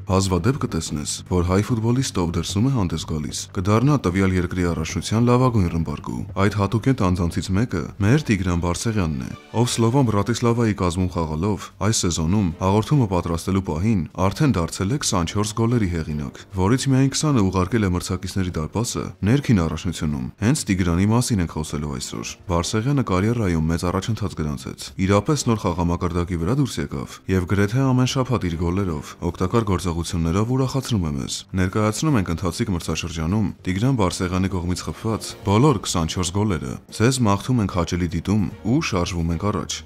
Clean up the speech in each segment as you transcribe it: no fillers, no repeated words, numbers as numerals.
Հազվադեպ կտեսնես, որ հայ ֆուտբոլիստը ով դրսում է հանդես գալիս, կդառնա տվյալ երկրի առաջնության լավագույն ռմբարկու։ Այդ հատուկենտ անձանցից մեկը մեր Տիգրան Բարսեղյանն է, ով Սլովան Բրատիսլավայի կազմում խաղալով այս սեզոնում հաղորդումը պատրաստելու պահին արդեն դարձել է 24 գոլերի հեղինակ, որից միայն 20-ը ուղարկել է մրցակիցների դարպասը ներքին առաջնությունում։ Հենց Տիգրանի մասին ենք խոսելու այսօր։ Բարսեղյանը կարիերայում մեծ առաջընթաց գրանցեց։ Իրապես նոր խաղամակարդակի վրա դուրս եկավ եւ գրեթե ամեն շաբաթ իր գոլերով օգտակար գործողություններով ուրախացնում է մեզ։ Ներկայացնում ենք ընթացիկ մրցաշրջանում Տիգրան Բարսեղյանի կողմից խփված բոլոր 24 գոլերը։ Ձեզ մաղթում ենք հաճելի դիտում ու շարժվում ենք առաջ։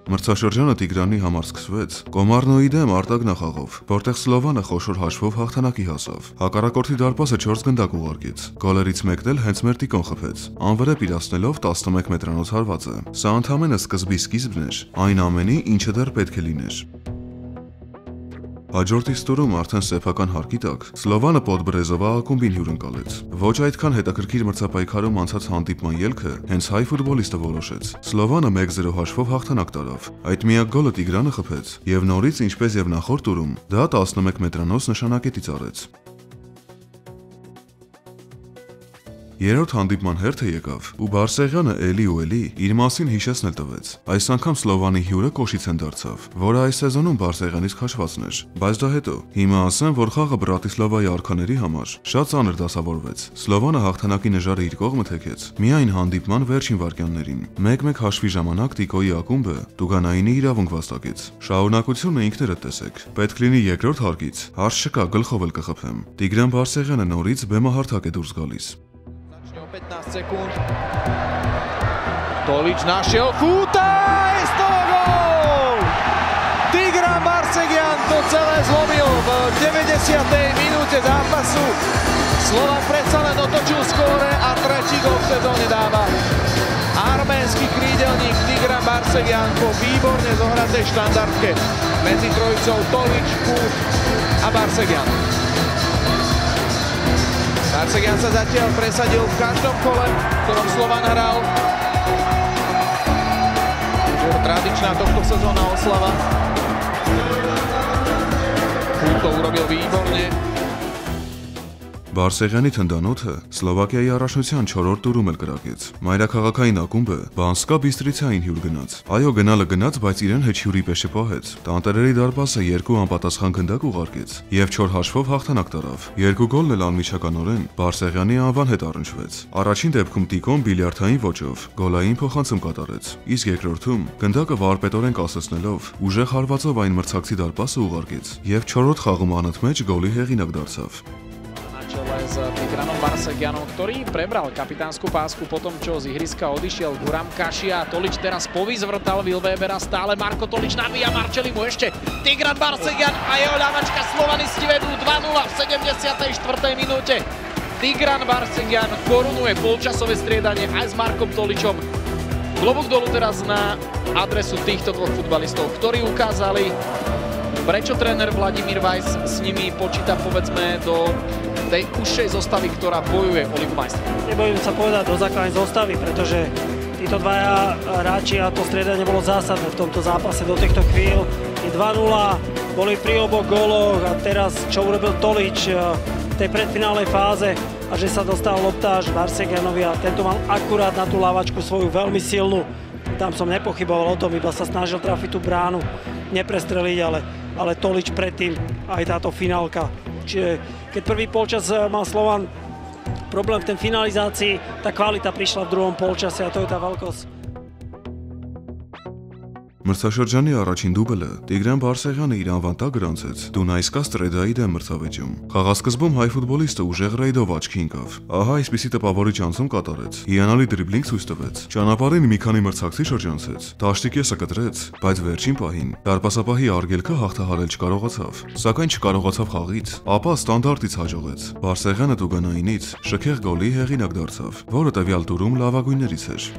Մրցաշրջանը Տիգրանի համար սկսվեց Կոմարնոյի դեմ Արտակ նախաղով, որտեղ Սլովանը խոշոր հաշվով հաղթանակի հասավ։ Հակառակորդի դարպասը 4 գնդակ ուղարկեց։ Գոլերից մեկն էլ հենց մեր Տիկոն խփեց, անվրեպ իրացնելով 11 մետրանոց հարվածը։ Սա ընդամենը սկզբի սկիզբն էր այն ամենի, ինչը դեռ պետք է լիներ։ Հաջորդ իստորում արդեն սեփական հարկի տակ Սլովանը Պոդբրեզովա ակումբին հյուրընկալեց։ Ոչ այդքան հետաքրքիր մրցապայքարում անցած հանդիպման ելքը հենց հայ ֆուտբոլիստը որոշեց։ Սլովանը 1-0 հաշվով հաղթանակ տարավ։ Այդ միակ գոլը Տիգրանը խփեց եւ նորից, ինչպես եւ նախորդ տուրում, դա 11 մետրանոց նշանակետից արեց։ Երրորդ հանդիպման հերթը եկավ ու Բարսեղյանը էլի ու էլի իր մասին հիշեցնել տվեց։ Այս անգամ Սլովանի հյուրը Կոշիցեն դարձավ, որը այս սեզոնում Բարսեղյանից քաշվածն էր, բայց դա հետո։ Հիմա ասեմ, որ խաղը Բրատիսլավայի արքաների համար շատ ծանր դասավորվեց։ Սլովանը հաղթանակի նժարը իր կողմը թեքեց միայն հանդիպման վերջին վայրկյաններին։ 1-1 հաշվի ժամանակ Տիկոյի ակումբը Տուգանայինի իրավունք վաստակեց։ Շարունակությունը ինքներդ տեսեք։ Պետք լինի երկրորդ հարկից, հարց չկա, գլխով էլ կխփեմ։ Տիգրան Բարսեղյանը նորից բեմահարթակ է դուրս գալիս։ 15 sekund. Tolić našel Futa i z toho gól! Tigran Barsegyan to celé zlomil v 90. minúte zápasu. Slovan predsa len otočil skóre a tretí gól v sezóne dáva arménsky krídelník Tigran Barsegyan po výborne zohratej štandardke medzi trojicou Tolić, Fut a Barsegyan. Barsegyan sa zatiaľ presadil v každom kole, v ktorom Slovan hral. Jeho tradičná tohto sezóna oslava. Fut to urobil výborne. Բարսեղյանի թնդանոթը Սլովակիայի առաջնության 4-րդ տուրում էլ կրակեց։ Մայրաքաղաքային ակումբը Բանսկա Բիստրիցային հյուր գնաց։ Այո, գնալը գնաց, բայց իրեն հետ հյուրի պես չպահեց։ Տանտերերի դարպասը 2 անպատասխան գնդակ ուղարկեց եւ 4 հաշվով հաղթանակ տարավ։ 2 գոլն էլ անմիջականորեն Բարսեղյանի անվան հետ առնչվեց։ Առաջին դեպքում Տիկոն բիլիարդային ոճով գոլային փոխանցում կատարեց, իսկ երկրորդում գնդակը վարպետորեն կասեցնելով ուժեղ հարվածով այն մրցակցի դարպասը ուղարկեց եւ 4-րդ խաղում անընդմեջ գոլի հեղինակ dարձավ։ S Tigranom Barsegyanom, ktorý prebral kapitánsku pásku po tom, čo z ihriska odišiel Guram Kašia. Tolić teraz povyzvrtal Wilwebera, stále Marko Tolić nabíja Marčeli mu ešte Tigran Barsegyan a jeho ľavačka. Slovanisti vedú 2-0 v 74. minúte. Tigran Barsegyan korunuje polčasové striedanie aj s Markom Tolićom. Klobúk dolu teraz na adresu týchto dvoch futbalistov, ktorí ukázali, prečo tréner Vladimír Weiss s nimi počíta, povedzme, do tej užšej zostavy, ktorá bojuje o Ligu majstrov. Nebojím sa povedať do základnej zostavy, pretože títo dvaja hráči a to striedanie bolo zásadné v tomto zápase do týchto chvíľ. I 2-0, boli pri oboch góloch a teraz čo urobil Tolić v tej predfinálnej fáze a že sa dostal lopta až Barsegjanovi a tento mal akurát na tú lavačku svoju veľmi silnú. Tam som nepochyboval o tom, iba sa snažil trafiť tú bránu, neprestreliť, ale Tolić predtým aj táto finálka. Čiže keď prvý polčas mal Slovan problém v tej finalizácii, tá kvalita prišla v druhom polčase a to je tá veľkosť. Մրցաշրջանի առաջին դուբլը Տիգրան Բարսեղյանը իր անվան տակ գրանցեց Դունայսկա Ստրեդայի դեմ մրցավեճում։ Խաղասկզբում հայ ֆուտբոլիստը ուժեղ ռեյդով աչքի ընկավ։ Ահա այսպիսի տպավորիչ անցում կատարեց։ Հիանալի դրիբլինգ ցույց տվեց։ Ճանապարհին մի քանի մրցակցի շրջանցեց։ Տաշտիկեսը կտրեց, բայց վերջին պահին դարպասապահի արգելքը հաղթահարել չկարողացավ։ Սակայն չկարողացավ խաղից, ապա ստանդարտից հաջողեց։ Բարսեղյանը Տուգանայինից շքեղ գոլի հեղինակ դարձավ, որը տվյալ տուրում լավագույններից էր։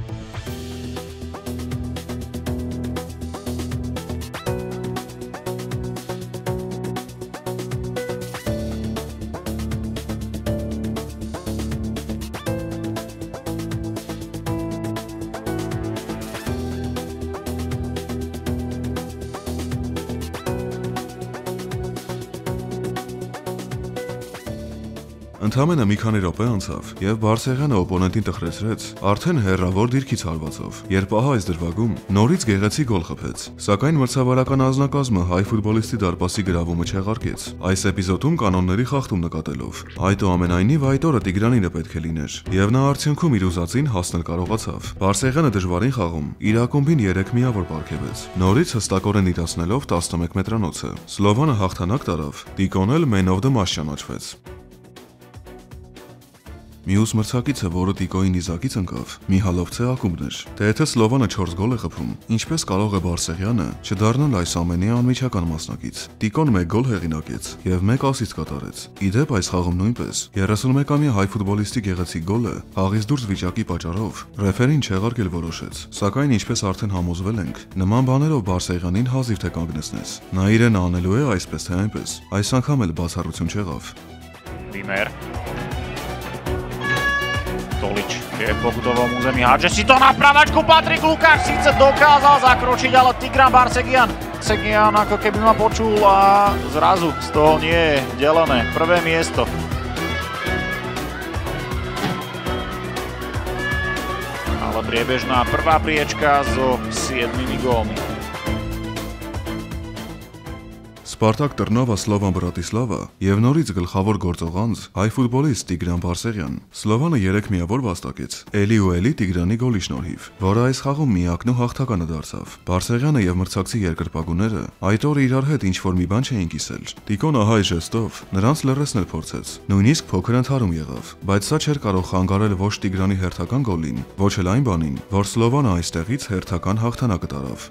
Ընդամենը մի քանի րոպե անցավ, եւ Բարսեղյանը օպոնենտին տխրեցրեց, արդեն հեռավոր դիրքից հարվածով, երբ ահա այս դրվագում նորից գեղեցիկ գոլ խփեց, սակայն մրցավարական անձնակազմը հայ ֆուտբոլիստի դարպասի գրավումը չեղարկեց, այս էպիզոդում կանոնների խախտում նկատելով։ Այդուամենայնիվ այդ օրը Տիգրանինը պետք է լիներ, եւ նա արդյունքում իր ուզածին հասնել կարողացավ։ Բարսեղյանը դժվարին խաղում իր ակումբին 3 միավոր պարգևեց, նորից հստակորեն իրացնելով 11 մետրանոցը։ Սլովանը հաղթանակ տարավ, Տիկոն էլ Man of the Match ճանաչվեց։ Մյուս մրցակիցը, որը Տիկոյի նիզակից ընկավ, Միհալովցե ակումբն էր։ Թե եթե Սլովանը 4 գոլ է խփում, ինչպես կարող է Բարսեղյանը չդառնալ այս ամենի անմիջական մասնակից։ Տիկոն 1 գոլ հեղինակեց եւ 1 ասիստ կատարեց։ Իդեպ այս խաղում նույնպես 31-ամյա հայ ֆուտբոլիստի գեղեցիկ գոլը խաղից դուրս վիճակի պատճառով ռեֆերին չեղարկել որոշեց, սակայն ինչպես արդեն համոզվել ենք, նման բաներով Բարսեղյանին հազիվ թե կանգնեցնես։ Նա իրեն անելու է այսպես թե այնպես։ Այս անգամ էլ бацառություն չեղավ։ Вимер. Толич Богдова муземи Хаджесито направачку Патрик Лукашица доказал, закручил Тигран Барсегян. Барсегян, ako keby ma počul a zrazu z toho nie je delené prvé miesto. Ale priebežná prvá priečka so 7 gólmi. Սպարտակ Տրնովա Սլովան Բրատիսլավա եւ նորից գլխավոր գործող անձ հայ ֆուտբոլիստ Տիգրան Բարսեղյան։ Սլովանը 3 միավոր վաստակեց, էլի ու էլի Տիգրանի գոլի շնորհիվ, որը այս խաղում միակն ու հաղթականը դարձավ։ Բարսեղյանը եւ մրցակցի երկրպագուները այդ օրը իրար հետ ինչ-որ մի բան չէին կիսել։ Տիկոնը հայ ժեստով նրանց լռեցնել փորձեց, նույնիսկ փոքր ընդհարում եղավ, բայց սա չէր կարող խանգարել ոչ Տիգրանի հերթական գոլին, ոչ էլ այն банին, որ Սլովանը այստեղից հերթական հաղթանակը տարավ։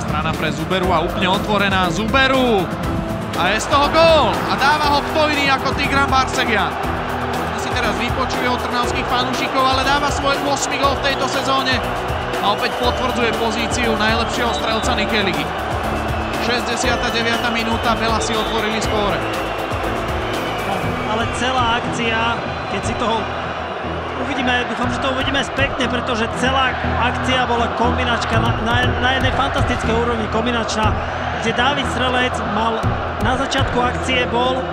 Strana pre Zuberu a úplne otvorená Zuberu a je z toho gól a dáva ho pojný ako Tigran Barsegyan. Si teraz vypočuje od trnavských fanúšikov, ale dáva svoj 8. gól v tejto sezóne a opäť potvrdzuje pozíciu najlepšieho strelca Nikeligy. 69. minúta, Bela si otvorili skóre. Ale celá akcia, keď si toho uvidíme, dúfam, že to uvidíme spätne, pretože celá akcia bola kombinačka na jednej fantastickej úrovni, kombinačná, kde Dávid Strelec mal na začiatku akcie bol,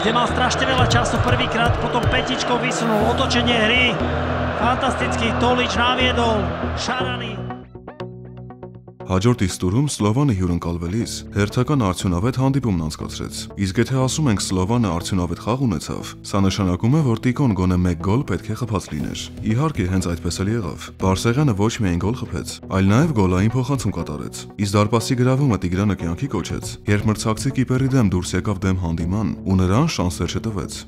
kde mal strašne veľa času prvýkrát, potom petičkou vysunul otočenie hry, fantastický Tolič naviedol, Šarany. Հաջորդ իստուրում Սլովանը հյուրընկալվելիս հերթական արդյունավետ հանդիպումն անցկացրեց։ Իսկ եթե ասում ենք Սլովանը արդյունավետ խաղ ունեցավ, սա նշանակում է, որ Տիկոն գոնե 1 գոլ պետք է խփած լիներ։ Իհարկե, հենց այդպես էլ եղավ։ Բարսեղյանը ոչ միայն գոլ խփեց, այլ նաև գոլային փոխանցում կատարեց։ Իսկ դարպասի գրավումը Տիգրանը կյանքի կոչեց, երբ մրցակցի կիպերի դեմ դուրս եկավ դեմ հանդիման ու նրան շանսեր չտվեց։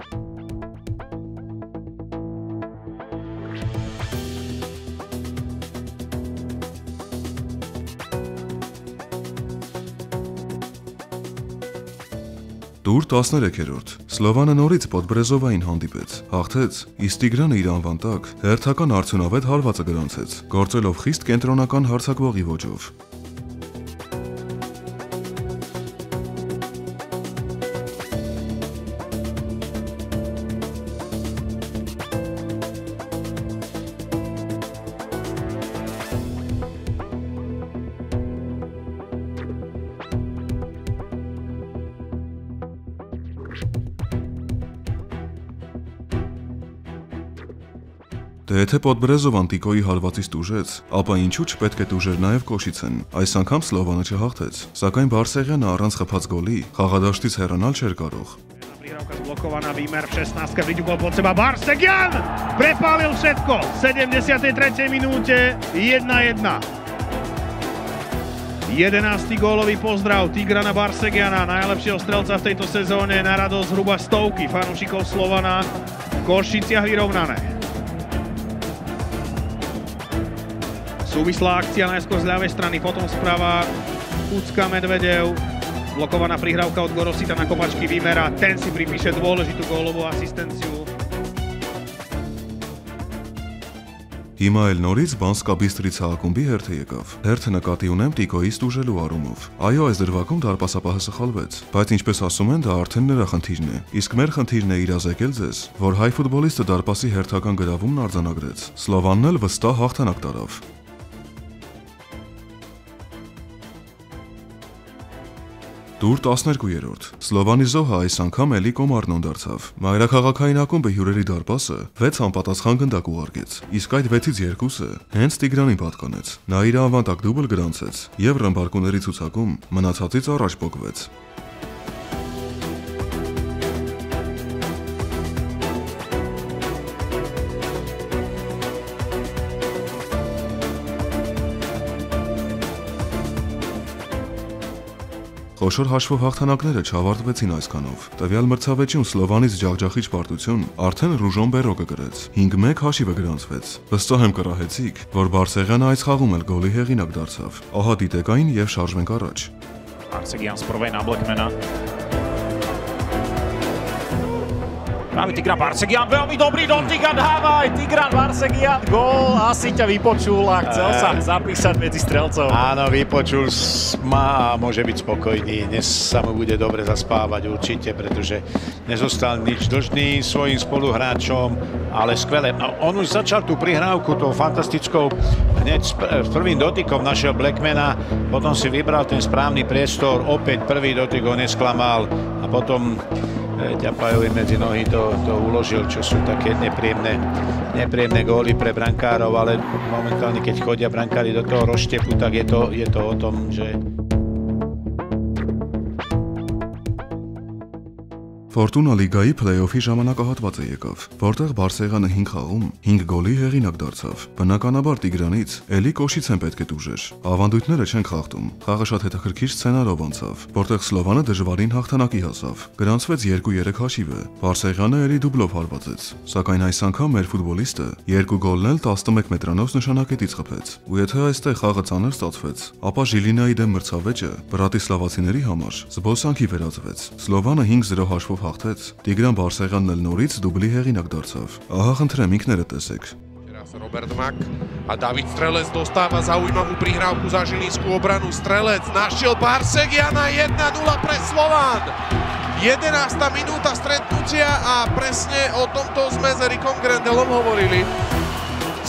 Դուր 13-րդ Սլովանը նորից Պոդբրեզովային հանդիպեց, հաղթեց, իսկ Տիգրանը իր անվան տակ հերթական արդյունավետ հարվածը գրանցեց, գործելով խիստ կենտրոնական հարձակվողի ոճով։ Դե եթե Պոդբրեզովան Տիկոյի հարվածից տուժեց, ապա ինչու չպետք է տուժեր նաև Կոշիցեն։ Այս անգամ Սլովանը չհաղթեց, սակայն Բարսեղյանը առանց խփած գոլի խաղադաշտից հեռանալ չէր կարող։ Prihrávka zblokovaná, Výmer v 16, vyťukol pod seba Barsegyan, prepálil všetko, v 73. minúte 1-1. 11. gólový pozdrav Tigrana Barsegyana, najlepšieho strelca v tejto sezóne, na radosť zhruba stovky fanúšikov Slovana, v Košiciach vyrovnané. Súvislá akcia najskôr z ľavej strany, potom sprava Kucka Medvedev, blokovaná prihrávka od Gorosita na kopačky Výmera, ten si pripíše dôležitú gólovú asistenciu. Հիմա էլ նորից Բանսկա Բիստրիցա ակումբի հերթը եկավ։ Հերթը նկատի ունեմ Տիկոյից տուժելու առումով։ Այո, այս դրվագում դարպասապահը սխալվեց, բայց ինչպես ասում են, դա արդեն նրա խնդիրն է։ Իսկ մեր խնդիրն է իրազեկել ձեզ, որ հայ ֆուտբոլիստը դարպասի հերթական գրավումն արձանագրեց։ Սլովանն էլ վստահ հաղթանակ տարավ։ Տուր 12-րդ։ Սլովանի զոհը այս անգամ էլի Կոմարնոն դարձավ։ Մայրաքաղաքային ակումբը հյուրերի դարպասը 6 անպատասխան գնդակ ուղարկեց, իսկ այդ 6-ից 2-ը հենց Տիգրանին պատկանեց։ Նա իր ավանդակ դուբլ գրանցեց եւ ռմբարկուների ցուցակում մնացածից առաջ պոկվեց։ Խոշոր հաշվով հաղթանակները չավարտվեցին այսքանով։ Տվյալ մրցավեճում Սլովանից ջախջախիչ պարտություն արդեն Ռուժոն Բերոկը գրեց։ 5-1 հաշիվը գրանցվեց։ Վստահ եմ կռահեցիք, որ Բարսեղյանը այս խաղում էլ գոլի հեղինակ դարձավ։ Ահա դիտեկային եւ շարժվենք առաջ։ Բարսեգյան սպորվեն Ամբլեքմենա։ Pravi Tigran Barsegian, veľmi dobrý dotyk a dávaj Tigran Barsegian gól. Asi ťa vypočul a chcel sa zapísať medzi strelcov. Áno, vypočul ma a môže byť spokojný. Dnes sa mu bude dobre zaspávať určite, pretože nezostal nič dlžný svojim spoluhráčom, ale skvelé. On už začal tú prihrávku tou fantastickou, hneď s prvým dotykom našiel Blackmana, potom si vybral ten správny priestor, opäť prvý dotyk ho nesklamal a potom ťapajú medzi nohy to uložil, čo sú také nepríjemné góly pre brankárov, ale momentálne, keď chodia brankári do toho rozštepu, tak je to o tom, že... Ֆորտունա լիգայի փլեյօֆի ժամանակահատվածը եկավ, որտեղ Բարսեղյանը 5 խաղում 5 գոլի հեղինակ դարձավ։ Բնականաբար Տիգրանից էլի Կոշիցեն պետք է տուժեր։ Ավանդույթները չեն խախտում։ Խաղը շատ հետաքրքիր սցենարով անցավ, որտեղ Սլովանը դժվարին հաղթանակի հասավ։ Գրանցվեց 2-3 հաշիվը։ Բարսեղյանը էլի դուբլով հարվածեց, սակայն այս անգամ մեր ֆուտբոլիստը 2 գոլն էլ 11 մետրանոց նշանակետից խփեց։ Ու եթե այստեղ խաղը ծանր ստացվեց, ապա Ժիլինայի դեմ մրցավեճը բրատիսլավացիների համար զբոսանքի վերածվեց։ Սլովանը 5-0 հաշվով հաղթեց, Տիգրան Բարսեղյանն էլ նորից դուբլի հեղինակ դարձավ։ Ահա խնդրեմ ինքներդ տեսեք։ Роберт Мак, а Давид Стрелец достава зaujímavú prihrávku za žilinskú obranu. Strelec našiel Barsegiana, 1-0 pre Slovan. 11. minúta stretnutia a presne o tomto sme s Erikom Grendelom hovorili.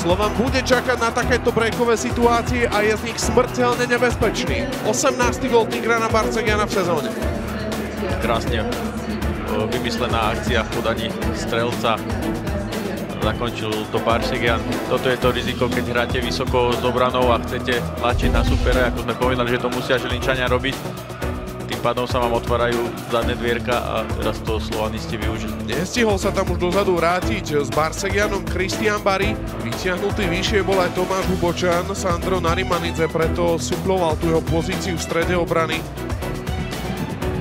Slovan bude čakať na takéto breakové situácie a je z nich smrteľne nebezpečný. 18. gól Tigrana Barsegiana v sezóne. Krásne vymyslená akcia v podaní strelca. Zakončil to Barsegian. Toto je to riziko, keď hráte vysoko s obranou a chcete tlačiť na supera, ako sme povedali, že to musia Žilinčania robiť. Tým pádom sa vám otvárajú zadné dvierka a teraz to slovanisti využili. Nestihol sa tam už dozadu vrátiť s Barsegianom Christian Barry. Vytiahnutý vyššie bol aj Tomáš Hubočan. Sandro Narimanidze preto suploval tú jeho pozíciu v strede obrany.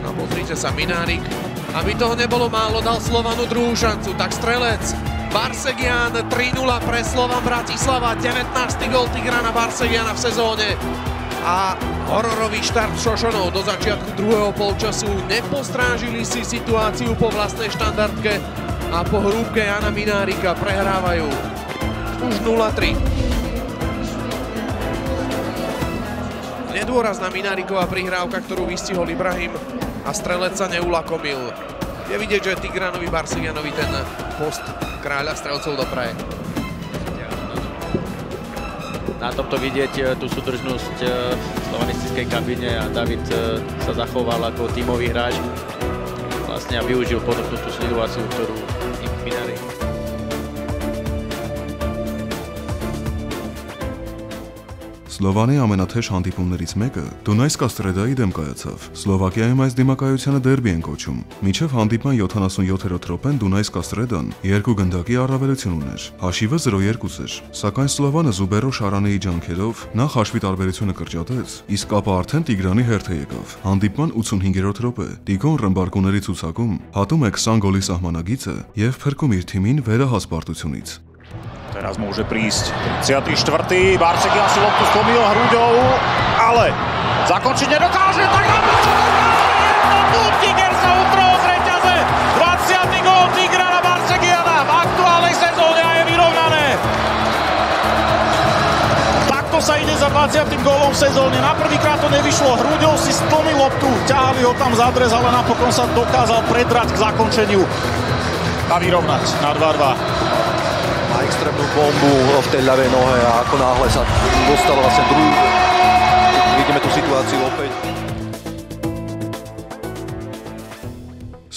A pozrite sa, Minárik. Aby toho nebolo málo, dal Slovanu druhú šancu. Tak Strelec, Barsegian 3-0 pre Slovan Bratislava. 19. gól Tigrana Barsegiana v sezóne. A hororový štart Šošonov do začiatku druhého polčasu. Nepostrážili si situáciu po vlastnej štandardke a po hrúbke Jana Minárika prehrávajú už 0-3. Nedôrazná Mináriková prihrávka, ktorú vystihol Ibrahim a Strelec sa neulakomil. Je vidieť, že Tigranovi Barsegianovi ten post kráľa strelcov dopraje. Na tomto vidieť tú súdržnosť v slovanistickej kabíne a David sa zachoval ako tímový hráč vlastne a využil potom tú situáciu, ktorú im Minárik. Սլովանի ամենաթեժ հանդիպումներից մեկը Դունայսկա Ստրեդայի դեմ կայացավ։ Սլովակիայում այս դիմակայությանը դերբի են կոչում։ Մինչև հանդիպման 77-րդ րոպեն Դունայսկա Ստրեդան 2 գնդակի առավելություն ուներ։ Հաշիվը 0-2 էր, սակայն Սլովանը Զուբերո Շարանեի ջանքերով նախ հաշվի տարբերությունը կրճատեց, իսկ ապա արդեն Տիգրանի հերթը եկավ։ Հանդիպման 85-րդ րոպե Տիգոն ռմբարկուների ցուցակում հատում է 20 գոլի սահմանագիծը եւ փրկում իր թիմին վերահաս պարտությունից։ Teraz môže prísť 34. Barsegian si loptu sklonil hruďou, ale zakončiť nedokáže. Tak Tiger sa utrhol z reťaze. 20. gól Tigrana Barsegiana v aktuálnej sezóne a je vyrovnané. Takto sa ide za 20. gólom v sezóne. Na prvýkrát to nevyšlo. Hruďou si sklonil loptu, ťahali ho tam za dres, ale napokon sa dokázal predrať k zakončeniu a vyrovnať na 2-2. Má extrémnu bombu v tej ľavej nohe a ako náhle sa dostalo vlastne druhý. Vidíme tú situáciu opäť.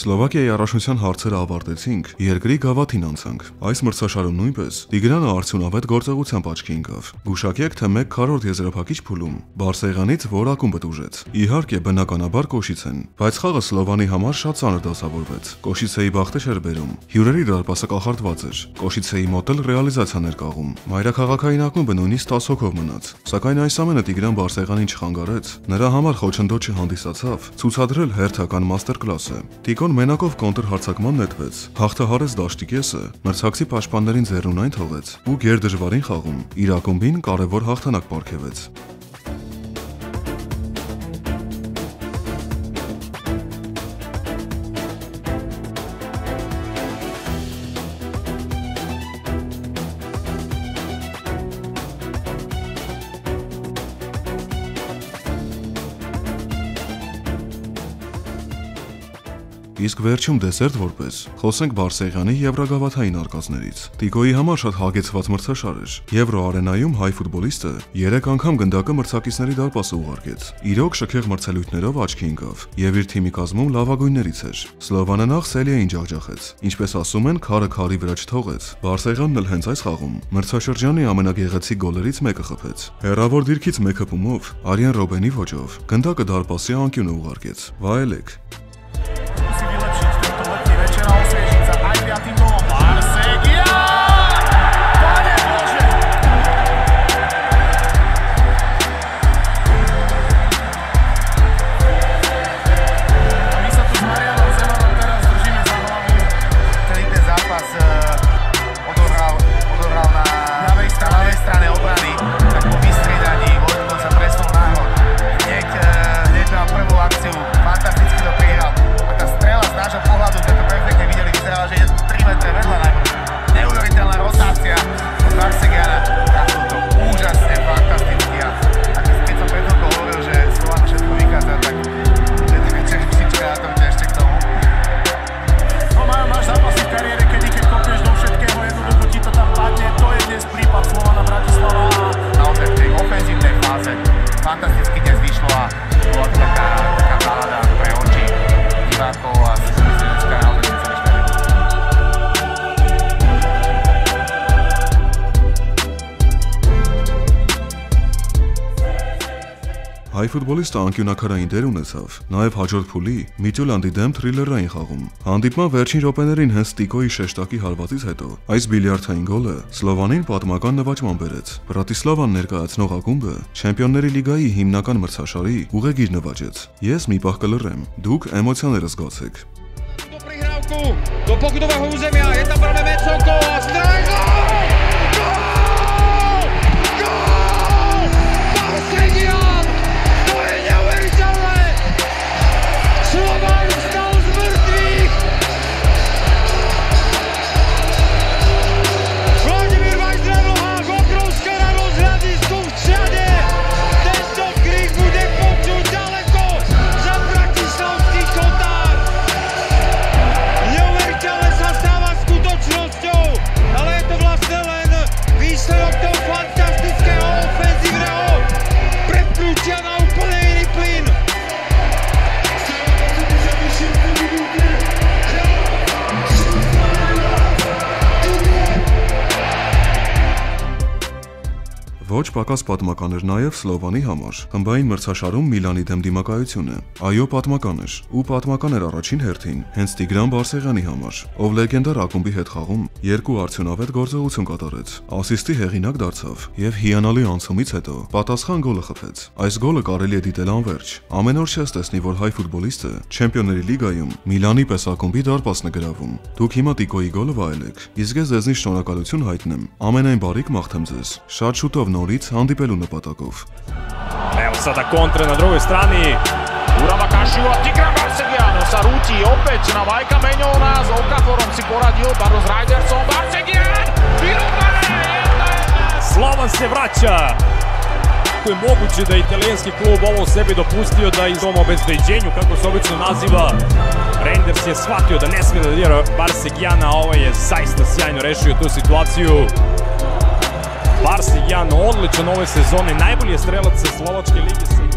Սլովակիայի առաջնության հարցերը ավարտեցինք, երկրի գավաթին անցանք։ Այս մրցաշարում նույնպես Տիգրանը արդյունավետ գործողությամբ աչքի ընկավ։ Գուշակեք, թե 1/4 եզրափակիչ փուլում Բարսեղյանից որակում պտուժեց։ Իհարկե, բնականաբար Կոշիցեն, բայց խաղը Սլովանի համար շատ ծանր դասավորվեց։ Կոշիցեի բախտը չէր բերում։ Հյուրերի դարպասը կախարդված էր։ Կոշիցեի մոտ էլ ռեալիզացիան էր կաղում։ Մայրաքաղաքային ակումբը նույնիսկ 10 հոգով մնաց։ Սակայն այս ամենը Տիգրան Բարսեղյանին չխանգարեց։ Նրա համար խոչընդոտ չհանդիսացավ ցուցադրել հերթական մաստերկլասը։ Տիկոն մենակով կոնտր հարձակման նետվեց, հաղթահարեց դաշտի կեսը, մրցակցի պաշտպաններին ձեռնունայն թողեց ու գերդժվարին խաղում իր ակումբին կարևոր հաղթանակ պարգևեց։ Իսկ վերջում դեսերտ որպես խոսենք Բարսեղյանի եվրոգավաթային արկածներից։ Տիկոյի համար շատ հագեցված մրցաշար էր։ Եվրոարենայում հայ ֆուտբոլիստը 3 անգամ գնդակը մրցակիցների դարպասը ուղարկեց։ Իրոք շքեղ մրցելույթներով աչքի ընկավ եւ իր թիմի կազմում լավագույններից էր։ Սլովանը նախ Սելիային ջախջախեց։ Ինչպես ասում են, քարը քարի վրա չթողեց։ Բարսեղյանն էլ հենց այս խաղում մրցաշրջանի ամենագեղեցիկ գոլերից մեկը խփեց։ Հերավոր դիրքից մեկ հպումով Արիան Ռոբենի ոճով գնդակը դարպասի անկյունը ուղարկեց։ Վայելեք։ Հայ ֆուտբոլիստը անկյունակարային դեր ունեցավ, նաև հաջորդ փուլի Միդտյուլանդի դեմ թրիլերային խաղում։ Հանդիպման վերջին րոպեներին հենց Տիկոյի շեշտակի հարվածից հետո այս բիլիարդային գոլը Սլովանին պատմական նվաճման բերեց։ Բրատիսլավան ներկայացնող ակումբը Չեմպիոնների լիգայի հիմնական մրցաշարի ուղեգիր նվաճեց։ Ես մի պահ կլռեմ, դուք էմոցիաները զգացեք։ Ոչ պակաս պատմական էր նաև Սլովանի համար։ Խմբային մրցաշարում Միլանի դեմ դիմակայությունը։ Այո, պատմական էր, ու պատմական էր առաջին հերթին հենց Տիգրան Բարսեղյանի համար, ով լեգենդար ակումբի հետ խաղում 2 արդյունավետ գործողություն կատարեց, ասիստի հեղինակ դարձավ եւ հիանալի անցումից հետո պատասխան գոլը խփեց։ Այս գոլը կարելի է դիտել անverջ։ Ամեն օր չես տեսնի, որ հայ ֆուտբոլիստը Չեմպիոնների լիգայում Միլանի պես ակումբի դարպասն է գրավում։ Դուք հիմա Տիկոյի գոլը վայելեք։ Իսկ ես ձեզնից շնորհակալություն հայտնեմ։ Ամենայն բարիք մաղթեմ ձեզ։ Շատ շուտով նորից հանդիպելու նպատակով։ Sada kontra na drugoj strani. Urava Kašiu a Tigran Barsegian sa rúti opäť na Vajka Meňovna s Okaforom si poradil Bardo s Rajdersom. Barsegian! Slovan se vraća. Kako je moguće da italijanski klub ovo sebi dopustio da iz tom obezbeđenju, kako se obično naziva, Reinders je shvatio da ne smije da dira Barsegiana, a ovaj je zaista sjajno rešio tu situaciju. Barsegian odličan ove sezone, najbolji je strelac Slovačke lige.